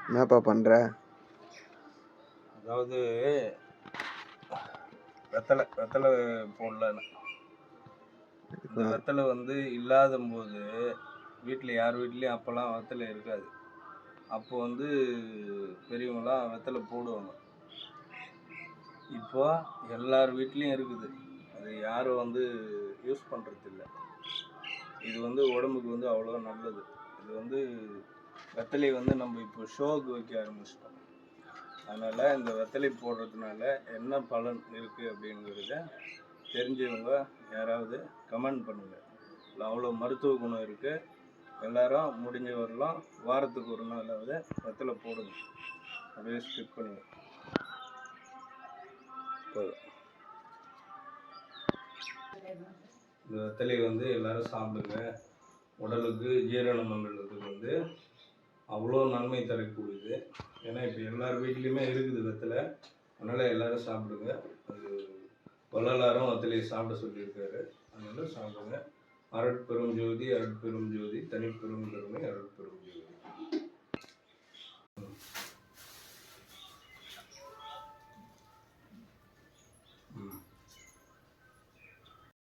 என்னப்பா பண்ற? அதாவது வெத்தலை போடலன்னு. இந்த வெத்தலை வந்து இல்லாத போது வீட்டில் யார் வீட்லேயும் அப்போல்லாம் வெத்தலை இருக்காது. அப்போ வந்து பெரியவங்களாம் வெத்தலை போடுவாங்க. இப்போ எல்லார் வீட்லேயும் இருக்குது. அது யாரும் வந்து யூஸ் பண்ணுறதில்ல. இது வந்து உடம்புக்கு வந்து அவ்வளோ நல்லது. இது வந்து வெத்தலை வந்து நம்ம இப்போ ஷோவுக்கு வைக்க ஆரம்பிச்சிட்டோம். அதனால் இந்த வெத்தலை போடுறதுனால என்ன பலன் இருக்குது அப்படிங்கிறத தெரிஞ்சவங்க யாராவது கமெண்ட் பண்ணுங்கள். இல்லை அவ்வளோ மருத்துவ குணம் இருக்குது. எல்லோரும் முடிஞ்ச வரலாம் வாரத்துக்கு ஒரு நாளாவது வெத்தலை போடுங்க. அப்படியே ஸ்கிப் பண்ணுங்க. இந்த வெத்தலையை வந்து எல்லோரும் சாப்பிடுங்க. உடலுக்கு ஜீரண மண்டலத்துக்கு வந்து அவ்வளோ நன்மை தரக்கூடியது. ஏன்னா இப்போ எல்லார் வீட்லேயுமே இருக்குது வெத்தலை. அதனால் எல்லோரும் சாப்பிடுங்க. அது வள்ளலாரும் வெத்தலையை சாப்பிட சொல்லியிருக்காரு. அதனால் சாப்பிடுங்க. அருட்பெரும் ஜோதி, அருட்பெரும் ஜோதி, தனிப்பெரும் கருணை, அருட்பெரும் ஜோதி.